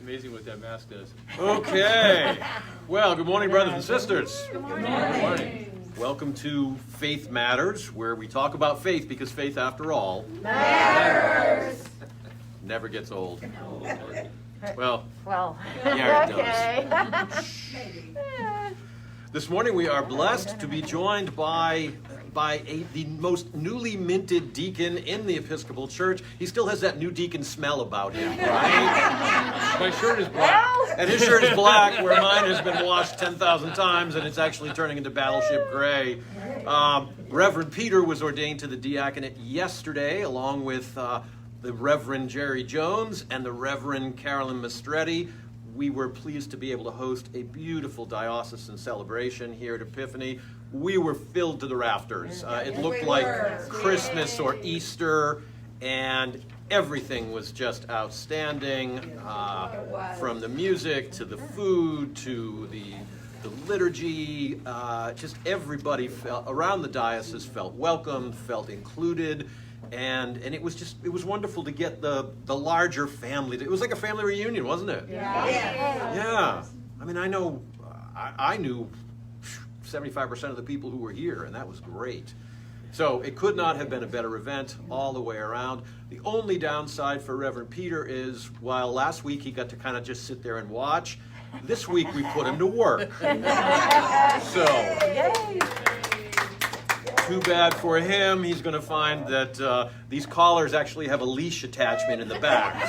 amazing what that mask does. Okay. Well, good morning, brothers and sisters. Good morning. Good morning. Welcome to Faith Matters, where we talk about faith because faith, after all, Matters. never gets old. Well, Yeah, it does. This morning we are blessed to be joined by the most newly minted deacon in the Episcopal Church. He still has that new deacon smell about him, right? My shirt is black. And his shirt is black, where mine has been washed 10,000 times, and it's actually turning into battleship gray. Reverend Peter was ordained to the diaconate yesterday, along with the Reverend Jerry Jones and the Reverend Carolyn Mastretti. We were pleased to be able to host a beautiful diocesan celebration here at Epiphany. We were filled to the rafters. It looked like Christmas or Easter, and everything was just outstanding, from the music to the food to the liturgy. Just everybody around the diocese felt welcomed, felt included. And it was wonderful to get the larger family. It was like a family reunion, wasn't it? Yeah. I mean, I knew 75% of the people who were here, and that was great. So it could not have been a better event all the way around. The only downside for Reverend Peter is, while last week he got to kind of just sit there and watch, this week we put him to work. So, too bad for him. He's going to find that these collars actually have a leash attachment in the back.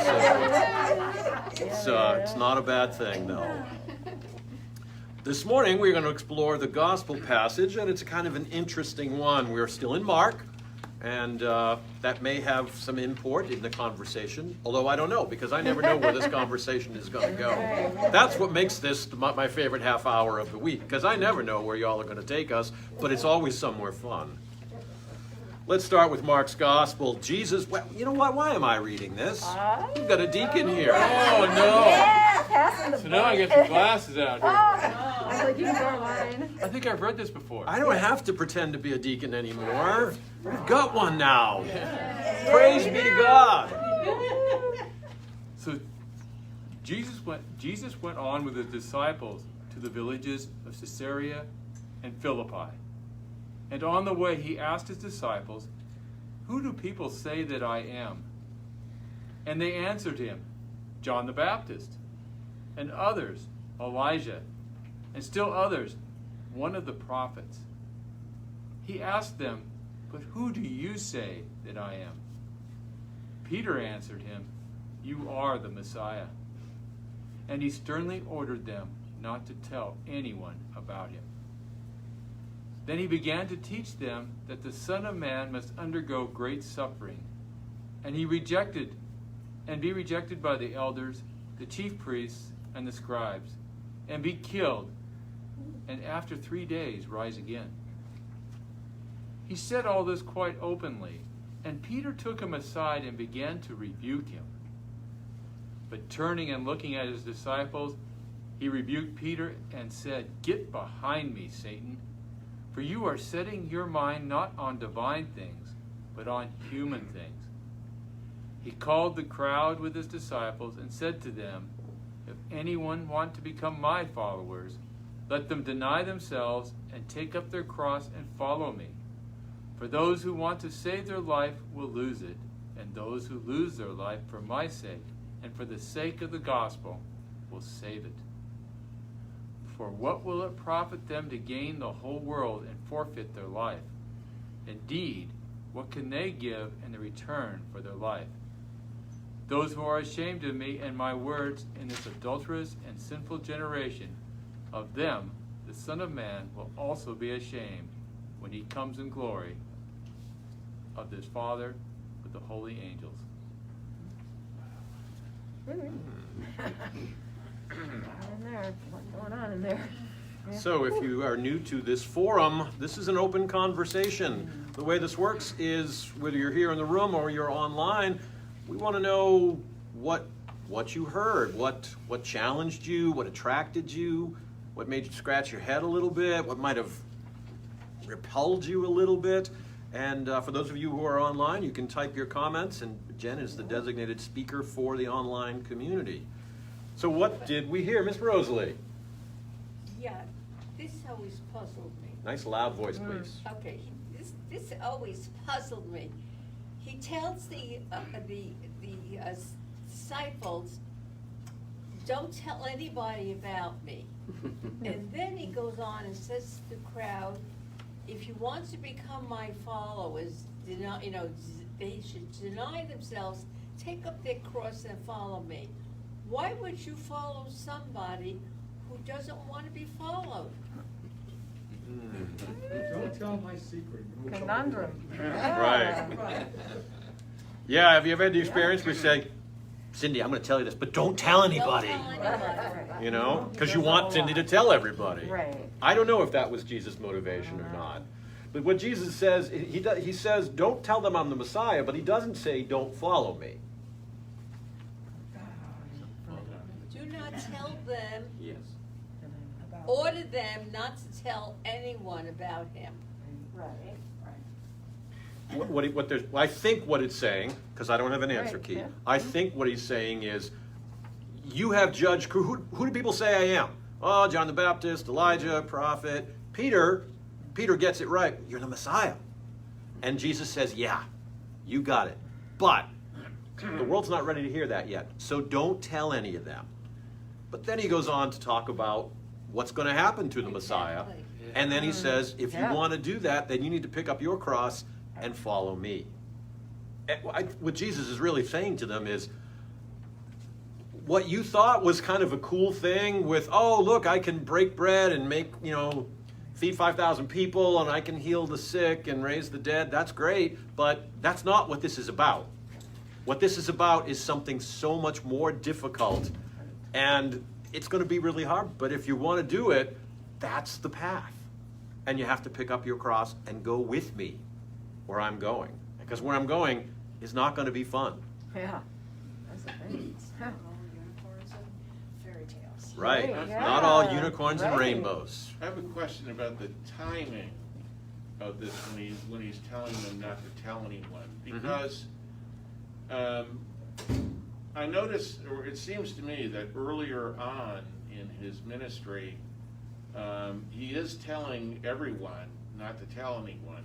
So it's not a bad thing, though. This morning we're going to explore the gospel passage, and it's kind of an interesting one. We're still in Mark, and that may have some import in the conversation, although I don't know, because I never know where this conversation is going to go. That's what makes this my favorite half hour of the week, because I never know where y'all are going to take us, but it's always somewhere fun. Let's start with Mark's gospel. Jesus, well, you know what? Why am I reading this? We've got a deacon here. Oh, no. So now I get some glasses out here. I was like, you can borrow mine. I think I've read this before. I don't have to pretend to be a deacon anymore. We've got one now. Praise be to God. So Jesus went on with his disciples to the villages of Caesarea and Philippi. And on the way he asked his disciples, "Who do people say that I am?" And they answered him, "John the Baptist, and others, Elijah, and still others, one of the prophets." He asked them, "But who do you say that I am?" Peter answered him, "You are the Messiah." And he sternly ordered them not to tell anyone about him. Then he began to teach them that the Son of Man must undergo great suffering, and be rejected by the elders, the chief priests, and the scribes, and be killed, and after 3 days rise again. He said all this quite openly, and Peter took him aside and began to rebuke him. But turning and looking at his disciples, he rebuked Peter and said, "Get behind me, Satan. For you are setting your mind not on divine things, but on human things." He called the crowd with his disciples and said to them, "If anyone want to become my followers, let them deny themselves and take up their cross and follow me. For those who want to save their life will lose it, and those who lose their life for my sake and for the sake of the gospel will save it. For what will it profit them to gain the whole world and forfeit their life? Indeed, what can they give in the return for their life? Those who are ashamed of me and my words in this adulterous and sinful generation, of them the Son of Man will also be ashamed when he comes in glory of his Father with the holy angels." What's going on in there? So if you are new to this forum, this is an open conversation. The way this works is, whether you're here in the room or you're online, we want to know what you heard, what challenged you, what attracted you, what made you scratch your head a little bit, what might have repelled you a little bit. And for those of you who are online, you can type your comments, and Jen is the designated speaker for the online community. So what did we hear, Miss Rosalie? Yeah, this always puzzled me. Nice loud voice, please. Okay, this always puzzled me. He tells the disciples, "Don't tell anybody about me." And then he goes on and says to the crowd, "If you want to become my followers, they should deny themselves, take up their cross, and follow me." Why would you follow somebody who doesn't want to be followed? Don't tell my secret. Conundrum. Right. Yeah, have you ever had the experience where you say, Cindy, I'm going to tell you this, but don't tell anybody. Don't tell anybody. You know, because you want Cindy to tell everybody. Right. I don't know if that was Jesus' motivation or not. But what Jesus says, he says, don't tell them I'm the Messiah, but he doesn't say, don't follow me. Do not tell them, Yes. order them not to tell anyone about him. Right. I think what it's saying, because I don't have an answer, Right, Keith. yeah. I think what he's saying is, you have judged, who do people say I am? Oh, John the Baptist, Elijah, prophet. Peter gets it right. You're the Messiah. And Jesus says, yeah, you got it. But the world's not ready to hear that yet. So don't tell any of them. But then he goes on to talk about what's going to happen to the Messiah. Exactly. And then he says, if you Yeah. want to do that, then you need to pick up your cross and follow me. And what Jesus is really saying to them is, what you thought was kind of a cool thing with, oh, look, I can break bread and make, feed 5,000 people, and I can heal the sick and raise the dead. That's great, but that's not what this is about. What this is about is something so much more difficult, and it's going to be really hard, but if you want to do it, that's the path. And you have to pick up your cross and go with me where I'm going. Because where I'm going is not going to be fun. Yeah. That's the thing. Yeah. Unicorns and fairy tales. Right. Right, Not all yeah. unicorns and Right. rainbows. I have a question about the timing of this when he's telling them not to tell anyone, because I noticed, or it seems to me, that earlier on in his ministry, he is telling everyone not to tell anyone,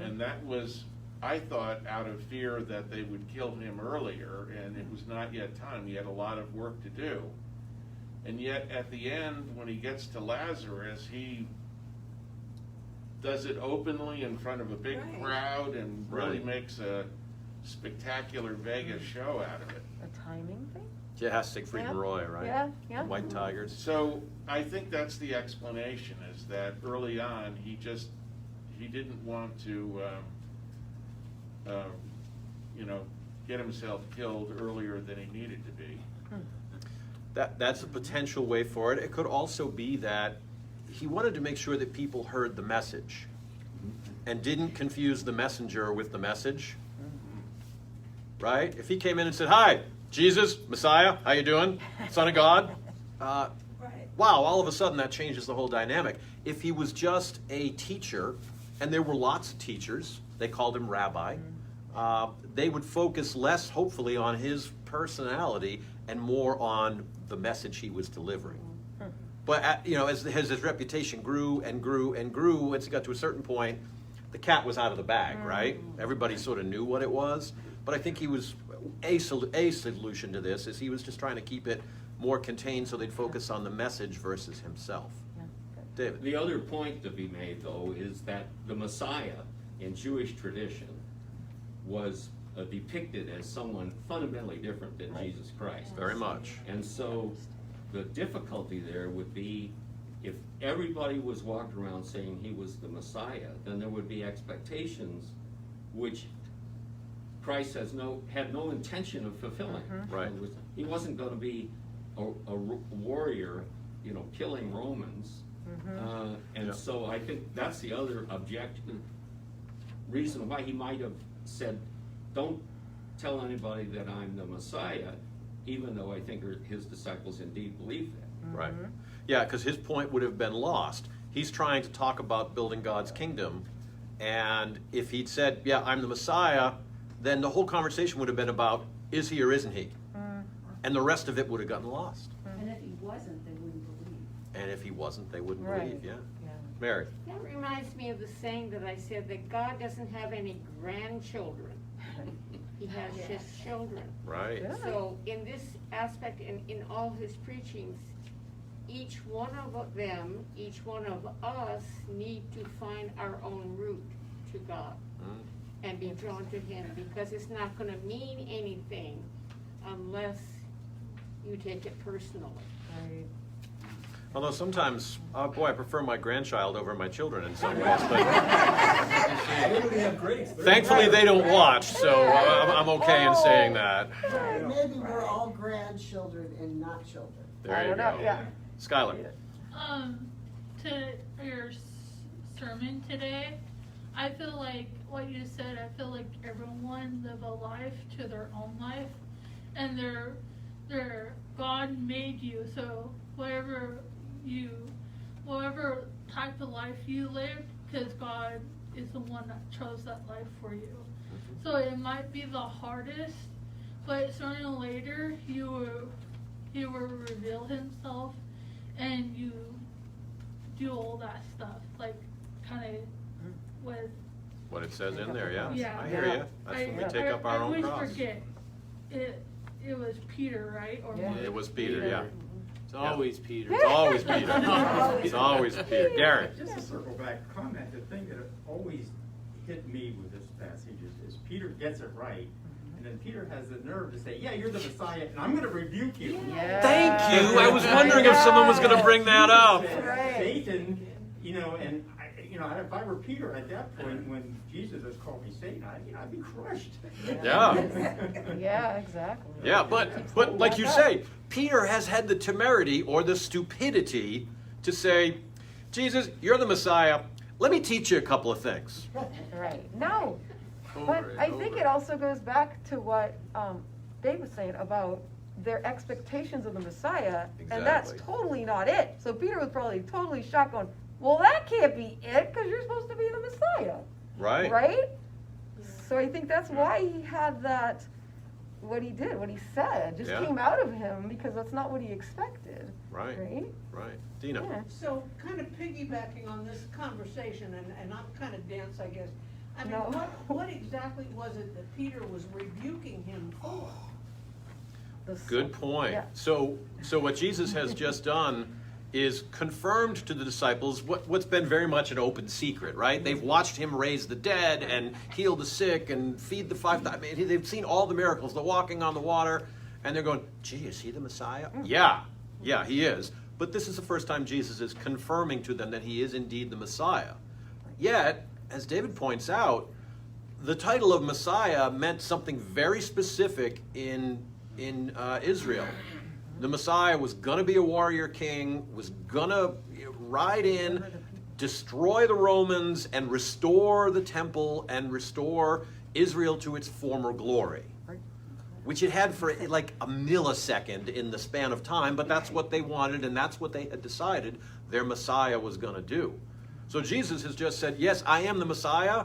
and that was, I thought, out of fear that they would kill him earlier, and it was not yet time. He had a lot of work to do. And yet, at the end, when he gets to Lazarus, he does it openly in front of a big Right. crowd and really Right. makes a spectacular Vegas show out of it. A timing thing? Yeah, Siegfried and Yeah. Roy, right? Yeah. White Tigers. So I think that's the explanation, is that early on, he didn't want to, get himself killed earlier than he needed to be. That's a potential way for it. It could also be that he wanted to make sure that people heard the message and didn't confuse the messenger with the message. Right? If he came in and said, "Hi, Jesus, Messiah, how you doing? Son of God." Right. Wow, all of a sudden that changes the whole dynamic. If he was just a teacher, and there were lots of teachers, they called him rabbi, they would focus less, hopefully, on his personality and more on the message he was delivering. But as his reputation grew and grew and grew, once he got to a certain point, the cat was out of the bag, right? Everybody sort of knew what it was. But I think he was a solution to this is he was just trying to keep it more contained so they'd focus on the message versus himself. David. The other point to be made, though, is that the Messiah in Jewish tradition was depicted as someone fundamentally different than Jesus Christ. Very much. And so the difficulty there would be if everybody was walking around saying he was the Messiah, then there would be expectations which Christ had no intention of fulfilling. Right. In other words, he wasn't going to be a warrior, killing Romans. And Yeah. so I think that's the other reason why he might have said, "Don't tell anybody that I'm the Messiah," even though I think his disciples indeed believed that. Right. Yeah, because his point would have been lost. He's trying to talk about building God's kingdom, and if he'd said, "Yeah, I'm the Messiah," then the whole conversation would have been about, is he or isn't he? And the rest of it would have gotten lost. And if he wasn't, they wouldn't believe. And if he wasn't, they wouldn't Right. believe, yeah. Yeah. Mary? That reminds me of the saying that I said, that God doesn't have any grandchildren. He has just children. Right. Yeah. So in this aspect, in all his preachings, each one of them, each one of us need to find our own route to God Mm. and be drawn to him, because it's not gonna mean anything unless you take it personally. Right. Although sometimes, boy, I prefer my grandchild over my children in some ways, but thankfully they don't watch, so I'm okay in saying that. Maybe we're all grandchildren and not children. There you I don't know, go. yeah. Skylar? To your sermon today, I feel like what you said, I feel like everyone live a life to their own life, and their God made you, so whatever type of life you live, because God is the one that chose that life for you. So it might be the hardest, but sooner or later he will reveal himself, and you do all that stuff, like kind of with. What it says in there, yeah. Yeah. I hear you. That's when we take up our own I cross. always forget. It was Peter, right? Or Yeah. It was Peter, yeah. It's always Peter. It's always Peter. It's always Peter. Gary? Just to circle back, comment, the thing that always hit me with this passage is Peter gets it right, and then Peter has the nerve to say, yeah, you're the Messiah, and I'm going to rebuke you. Yeah. Thank you. I was wondering if someone was going to bring that up. Right. Satan, and if I were Peter at that point, when Jesus has called me Satan, I'd be crushed. Yeah. Yeah, exactly. Yeah, but like you say, Peter has had the temerity or the stupidity to say, Jesus, you're the Messiah. Let me teach you a couple of things. Right. No. Over But and I over. think it also goes back to what Dave was saying about their expectations of the Messiah, and that's Exactly. totally not it. So Peter was probably totally shocked, going, well, that can't be it, because you're supposed to be the Messiah. Right. Right? So I think that's why he had that, what he did, what he said, just Yeah. came out of him, because that's not what he expected. Right. Right? Right. Dina? Yeah. So kind of piggybacking on this conversation, and I'm kind of dense, I guess. I mean, No. what exactly was it that Peter was rebuking him for? Good point. Yeah. So what Jesus has just done is confirmed to the disciples what's been very much an open secret, right? They've watched him raise the dead and heal the sick and feed the 5,000. I mean, they've seen all the miracles, the walking on the water, and they're going, gee, is he the Messiah? Yeah, he is. But this is the first time Jesus is confirming to them that he is indeed the Messiah. Yet, as David points out, the title of Messiah meant something very specific in Israel. The Messiah was going to be a warrior king, was going to ride in, destroy the Romans, and restore the temple and restore Israel to its former glory, which it had for like a millisecond in the span of time, but that's what they wanted, and that's what they had decided their Messiah was going to do. So Jesus has just said, yes, I am the Messiah,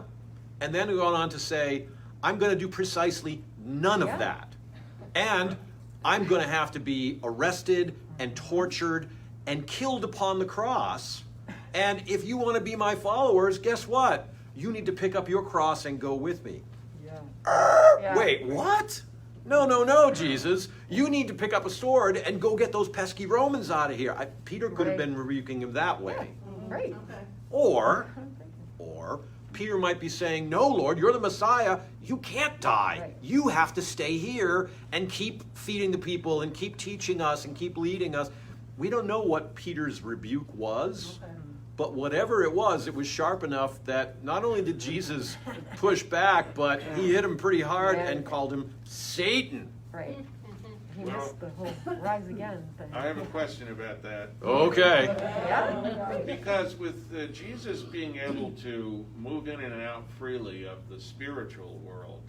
and then gone on to say, I'm going to do precisely none of that. And I'm going to have to be arrested and tortured and killed upon the cross. And if you want to be my followers, guess what? You need to pick up your cross and go with me. Yeah. Wait, what? No, Jesus. You need to pick up a sword and go get those pesky Romans out of here. Peter could have Right. been rebuking him that way. Right. Okay. Or Peter might be saying, no, Lord, you're the Messiah. You can't die. Right. You have to stay here and keep feeding the people and keep teaching us and keep leading us. We don't know what Peter's rebuke was, but whatever it was sharp enough that not only did Jesus push back, but he hit him pretty hard and called him Satan. Right. He Well- missed the whole rise again thing. I have a question about that. Okay. Yeah. Because with Jesus being able to move in and out freely of the spiritual world,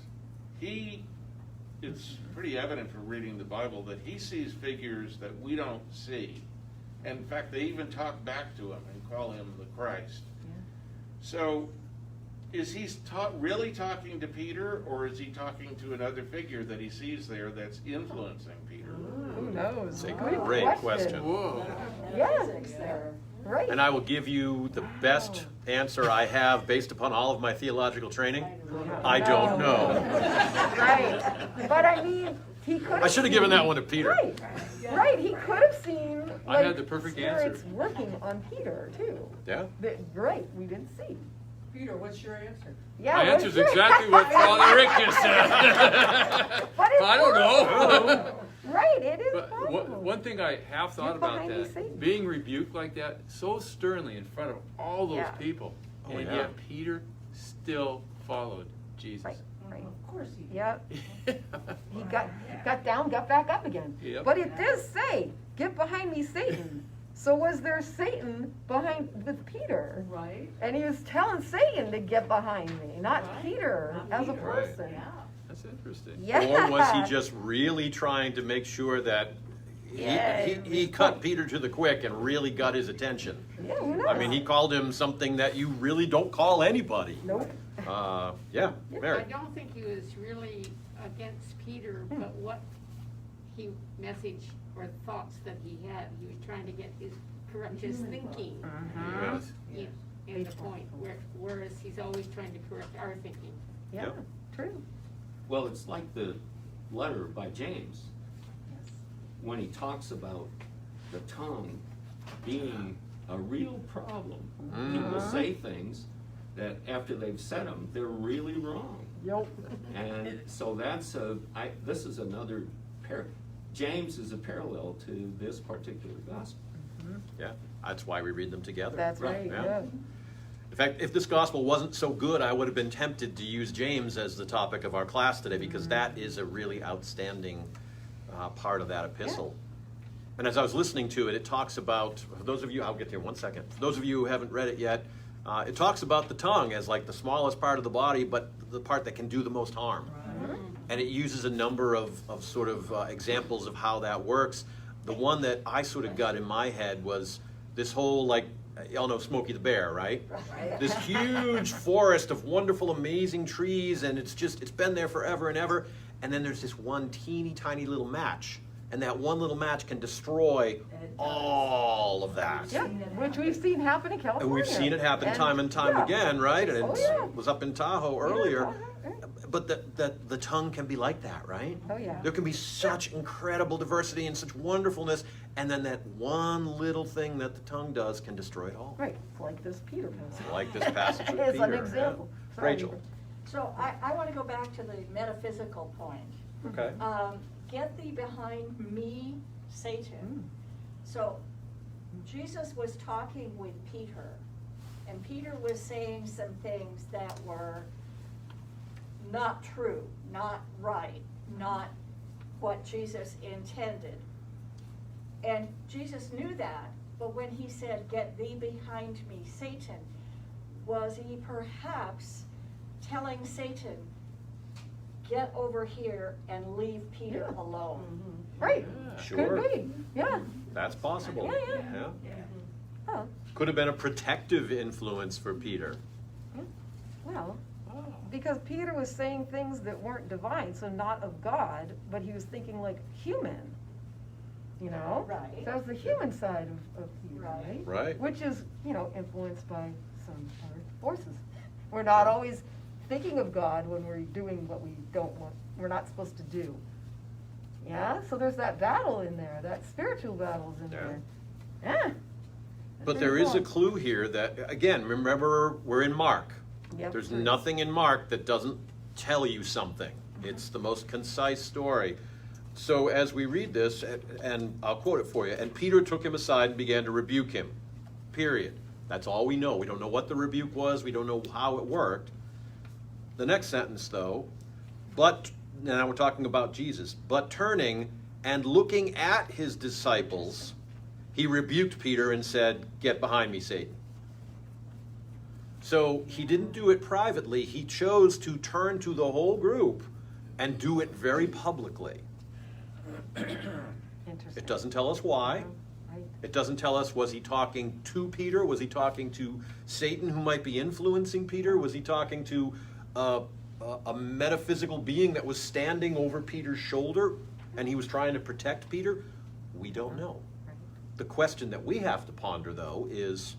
it's pretty evident from reading the Bible that he sees figures that we don't see. And in fact, they even talk back to him and call him the Christ. So is he really talking to Peter, or is he talking to another figure that he sees there that's influencing Peter? Who knows? It's a Good great question. Whoa. Yeah, right. And I will give you the best answer I have based upon all of my theological training. I don't know. Right. But I mean, he could have I should have given that one to Peter. Right. Right. He could have seen I had like, the perfect spirits answer. working on Peter too. Yeah. Right. We didn't see. Peter, what's your answer? Yeah. My what's answer's your- exactly what Father Rick just said. But it's I don't know. Right. It is But possible. one thing I have thought Get about behind me, that, Satan. being rebuked like that so sternly in front of all those Yeah. people, Oh, and yeah. yet Peter still followed Jesus. Right. Right. Of course he did. Yep. He got down, got back up again. Yep. But it does say, "Get behind me, Satan." So was there Satan behind with Peter? Right. And he was telling Satan to get behind me, not Right. Peter Not as a Peter. person. Yeah. That's interesting. Yeah. Or was he just really trying to make sure that he cut Peter to the quick and really got his attention? Yeah, who knows? I mean, he called him something that you really don't call anybody. Nope. Yeah, I Mary. don't think he was really against Peter, but what he message or thoughts that he had, he was trying to get correct his thinking Yes. in the point, whereas he's always trying to correct our thinking. Yeah, Yep. true. Well, it's like the letter by James, when he talks about the tongue being a real problem. People say things that after they've said them, they're really wrong. Yep. And so this is another, James is a parallel to this particular gospel. Yeah, that's why we read them together. That's right. Yeah. Yeah. In fact, if this gospel wasn't so good, I would have been tempted to use James as the topic of our class today, because that is a really outstanding part of that epistle. And as I was listening to it, it talks about, for those of you, I'll get there in 1 second. For those of you who haven't read it yet, it talks about the tongue as like the smallest part of the body, but the part that can do the most harm. And it uses a number of sort of examples of how that works. The one that I sort of got in my head was this whole, like, y'all know Smokey the Bear, right? This huge forest of wonderful, amazing trees, and it's been there forever and ever. And then there's this one teeny tiny little match. And that one little match can destroy all of that. Yeah, which we've seen happen in California. And we've seen it happen time and time again, right? And it was up in Tahoe earlier. But the tongue can be like that, right? Oh, yeah. There can be such incredible diversity and such wonderfulness, and then that one little thing that the tongue does can destroy it all. Right, like this Peter passage. Like this passage with As Peter. an example. Sorry, Rachel. So I want to go back to the metaphysical point. Okay. Get thee behind me, Satan. So Jesus was talking with Peter, and Peter was saying some things that were not true, not right, not what Jesus intended. And Jesus knew that, but when he said, get thee behind me, Satan, was he perhaps telling Satan, get over here and leave Peter alone? Right. Sure. Could be. Yeah. That's possible. Yeah. Oh, Could have been a protective influence for Peter. well, because Peter was saying things that weren't divine, so not of God, but he was thinking like human. You know? Right. That was the human side of Peter, right? Right. Which is, influenced by some other forces. We're not always thinking of God when we're doing what we don't want, we're not supposed to do. Yeah, so there's that battle in there, that spiritual battle's in there. Yeah. But there is a clue here that, again, remember, we're in Mark. Yep. There's nothing in Mark that doesn't tell you something. It's the most concise story. So as we read this, and I'll quote it for you, and Peter took him aside and began to rebuke him. Period. That's all we know. We don't know what the rebuke was. We don't know how it worked. The next sentence, though, but, now we're talking about Jesus, but turning and looking at his disciples, he rebuked Peter and said, get behind me, Satan. So he didn't do it privately. He chose to turn to the whole group and do it very publicly. Interesting. It doesn't tell us why. Right. It doesn't tell us, was he talking to Peter? Was he talking to Satan who might be influencing Peter? Was he talking to a metaphysical being that was standing over Peter's shoulder? and he was trying to protect Peter? We don't know. The question that we have to ponder, though, is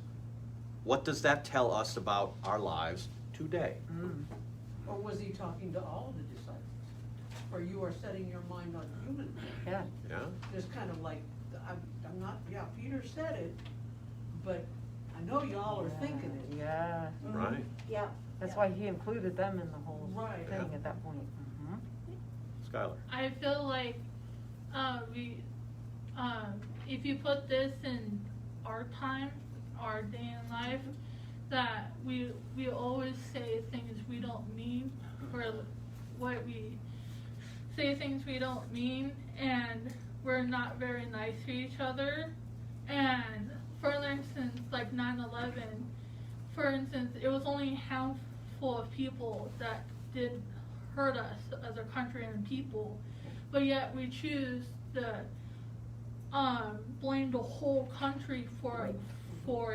what does that tell us about our lives today? Or was he talking to all the disciples? Or you are setting your mind on human beings? Yeah. Yeah? Just kind of like, I'm not, yeah, Peter said it, but I know y'all are thinking it. Yeah. Right. Yeah. That's why he included them in the whole Right. thing Yeah. at that point. Skylar. I feel like if you put this in our time, our day in life, that we always say things we don't mean, or what we say things we don't mean, and we're not very nice to each other. And for instance, like 9/11, for instance, it was only a handful of people that did hurt us as a country and people, but yet we choose to blame the whole country for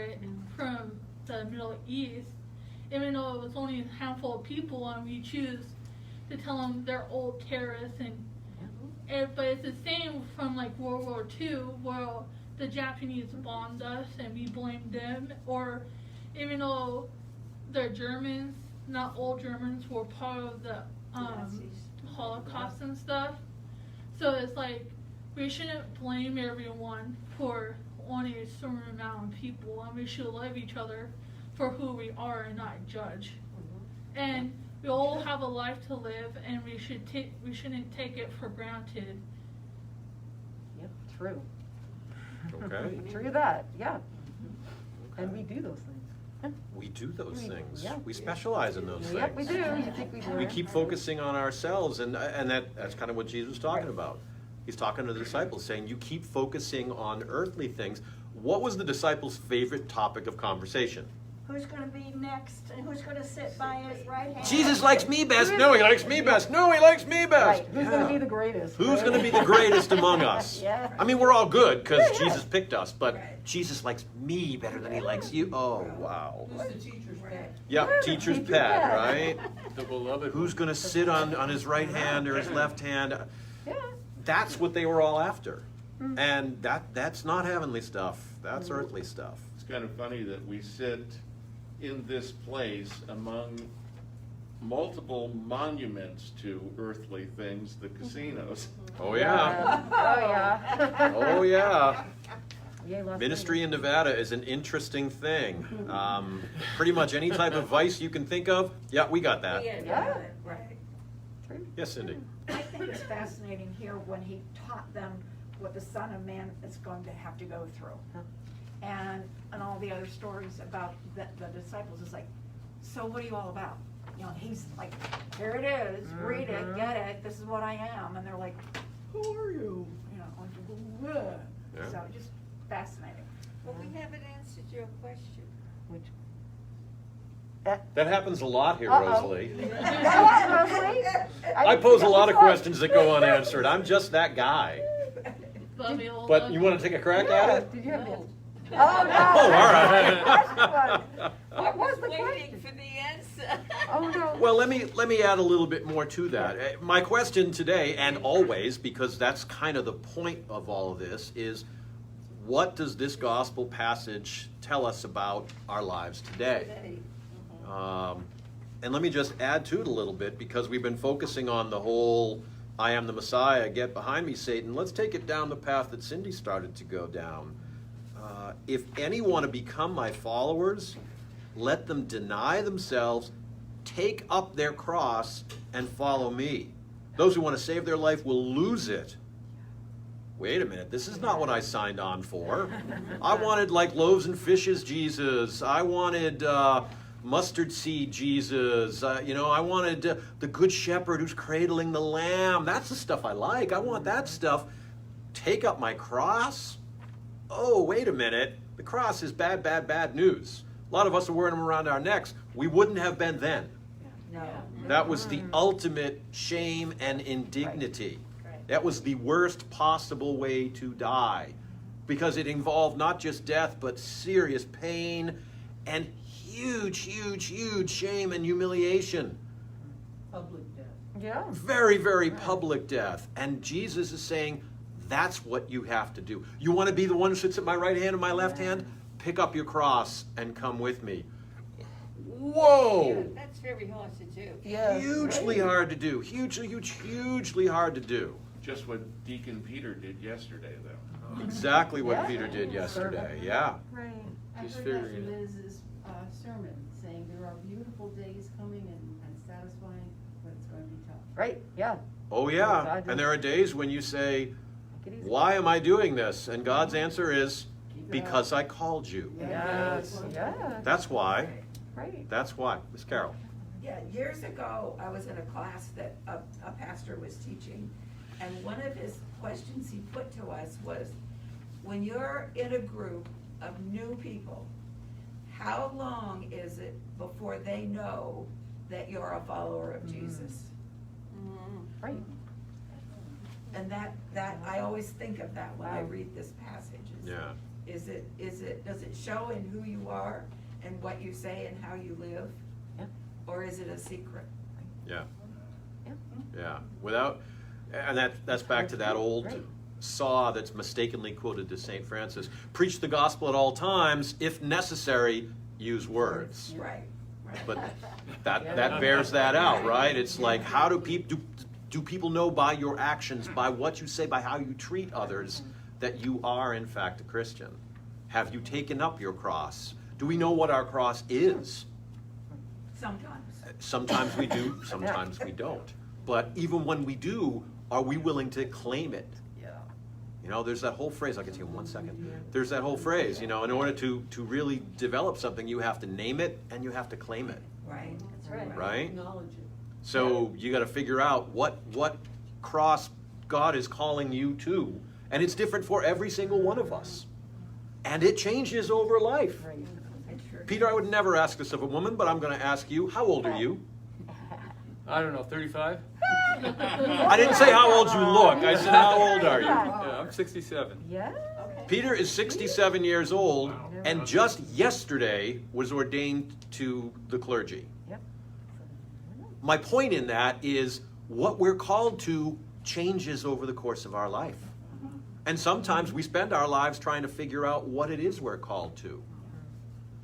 it from the Middle East, even though it was only a handful of people, and we choose to tell them they're all terrorists. But it's the same from like World War II, where the Japanese bombed us and we blamed them, or even though they're Germans, not all Germans were part of the Holocaust and stuff. So it's like we shouldn't blame everyone for only a certain amount of people, and we should love each other for who we are and not judge. And we all have a life to live, and we shouldn't take it for granted. Yep, true. Okay. True that, yeah. And we do those things. We do those things. Yeah. We specialize in those Yep, we things. do. You think we do? We keep focusing on ourselves, and that's kind of what Jesus was talking about. He's talking to the disciples, saying, you keep focusing on earthly things. What was the disciples' favorite topic of conversation? Who's going to be next, and who's going to sit by his right hand? Jesus likes me best. No, he likes me best. No, he likes me best. Right. Who's going to be the greatest? Who's going to be the greatest among us? Yeah. I mean, we're all good because Jesus picked us, but Jesus likes me better than he likes you. Oh, wow. Who's the teacher's pet? Yep, teacher's pet, right? The beloved. Who's going to sit on his right hand or his left hand? Yeah. That's what they were all after. And that's not heavenly stuff. That's earthly stuff. It's kind of funny that we sit in this place among multiple monuments to earthly things, the casinos. Oh, yeah. Oh, yeah. Oh, yeah. Yay, Las Ministry Vegas. in Nevada is an interesting thing. Pretty much any type of vice you can think of, yeah, we got that. Yeah. Right. True. Yes, Cindy. I think it's fascinating here when he taught them what the Son of Man is going to have to go through. And all the other stories about the disciples is like, so what are you all about? You know, he's like, here it is, read it, get it, this is what I am. And they're like, who are you? You know, like, "Ugh." Yeah. So just fascinating. But we haven't answered your question. Which? That happens a lot here, Uh-oh. Rosalie. Rosalie? I pose a lot of questions that go unanswered. I'm just that guy. Fabiola. But you want to take a crack at it? Did you have No. an Oh, no. Oh, all right. What was the Waiting question? for the answer. Oh, no. Well, let me add a little bit more to that. My question today, and always, because that's kind of the point of all of this, is what does this gospel passage tell us about our lives today? And let me just add to it a little bit, because we've been focusing on the whole I am the Messiah, get behind me, Satan. Let's take it down the path that Cindy started to go down. If any want to become my followers, let them deny themselves, take up their cross, and follow me. Those who want to save their life will lose it. Wait a minute, this is not what I signed on for. I wanted like loaves and fishes Jesus. I wanted mustard seed Jesus. I wanted the good shepherd who's cradling the lamb. That's the stuff I like. I want that stuff. Take up my cross? Oh, wait a minute. The cross is bad, bad, bad news. A lot of us are wearing them around our necks. We wouldn't have been then. No. That was the ultimate shame and indignity. Right. That was the worst possible way to die, because it involved not just death, but serious pain and huge, huge, huge shame and humiliation. Public death. Yeah. Very, very public death. And Jesus is saying, that's what you have to do. You want to be the one who sits at my right hand and my left hand? Pick up your cross and come with me. Whoa! That's very hard to do. Yeah. Hugely hard to do. Hugely hard to do. Just what Deacon Peter did yesterday, though. Exactly what Yeah. Peter did yesterday. Yeah. Right. I Just heard figuring that it. Liz's sermon, saying there are beautiful days coming and satisfying, but it's going to be tough. Right, yeah. Oh, yeah. And there are days when you say, Make it easy. why am I doing this? And God's answer is, Keep it because I called you. Yes, yeah. That's why. Right. That's why. Miss Carol. Yeah, years ago, I was in a class that a pastor was teaching, and one of his questions he put to us was, when you're in a group of new people, how long is it before they know that you're a follower of Jesus? Right. And that, I always think of that when I Wow. read this passage. Yeah. Does it show in who you are and what you say and how you live? Yeah. Or is it a secret? Yeah. Yeah. Yeah. Without, and that's back to that old Right. saw that's mistakenly quoted to St. Francis. Preach the gospel at all times. If necessary, use words. Right. But that bears that out, right? It's like, how do people know by your actions, by what you say, by how you treat others, that you are in fact a Christian? Have you taken up your cross? Do we know what our cross is? Sometimes. Sometimes we do, sometimes we don't. But even when we do, are we willing to claim it? Yeah. You know, there's that whole phrase, I'll get to you in 1 second. There's that whole phrase, you know, in order to really develop something, you have to name it and you have to claim it, Right. That's right. right? Acknowledge it. So you got to figure out what cross God is calling you to. And it's different for every single one of us. And it changes over life. Right. Peter, I would never ask this of a woman, but I'm going to ask you, how old are you? I don't know, 35? I didn't say how old you look. I said, how old are you? Yeah, I'm 67. Yeah. Peter is 67 years old and just yesterday was ordained to the clergy. Yep. My point in that is what we're called to changes over the course of our life. And sometimes we spend our lives trying to figure out what it is we're called to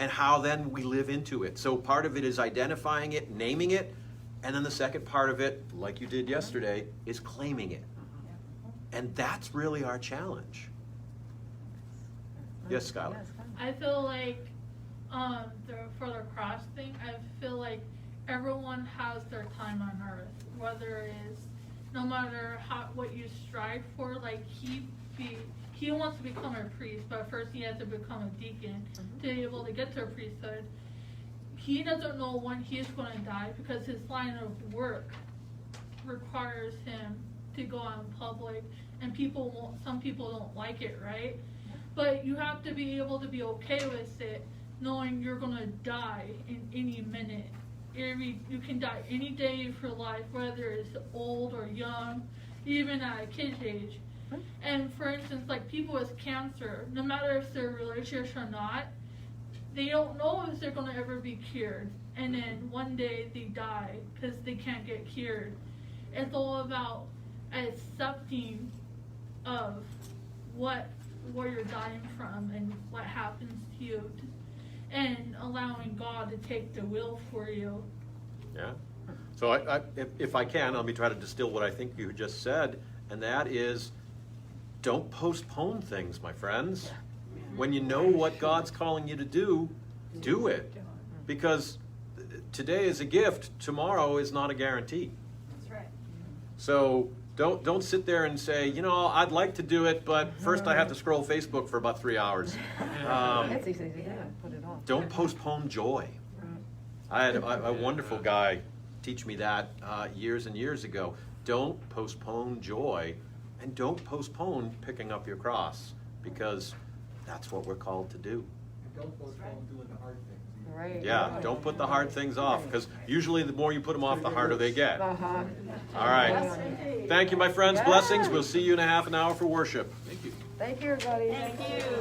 and how then we live into it. So part of it is identifying it, naming it, and then the second part of it, like you did yesterday, is claiming it. And that's really our challenge. Yes, Skylar. I feel like for the cross thing, I feel like everyone has their time on earth, whether it's no matter what you strive for. Like he wants to become a priest, but first he has to become a deacon to be able to get to a priesthood. He doesn't know when he's going to die because his line of work requires him to go out in public, and some people don't like it, right? But you have to be able to be okay with it, knowing you're going to die in any minute. You can die any day of your life, whether it's old or young, even at a kid's age. And for instance, like people with cancer, no matter if they're religious or not, they don't know if they're going to ever be cured. And then one day they die because they can't get cured. It's all about accepting of where you're dying from and what happens to you, and allowing God to take the will for you. Yeah. So if I can, let me try to distill what I think you just said, and that is, don't postpone things, my friends. When you know what God's calling you to do it. Because today is a gift, tomorrow is not a guarantee. That's right. So don't sit there and say, you know, I'd like to do it, but first I have to scroll Facebook for about 3 hours. That's easy to do. Put it off. Don't postpone joy. I had a wonderful guy teach me that years and years ago. Don't postpone joy, and don't postpone picking up your cross, because that's what we're called to do. Don't postpone doing the hard things. Right. Yeah, don't put the hard things off, because usually the more you put them off, the harder they get. Uh-huh. All right. Yes, indeed. Thank you, my friends. Yeah. Blessings. We'll see you in a half an hour for worship. Thank you. Thank you, everybody. Thank you.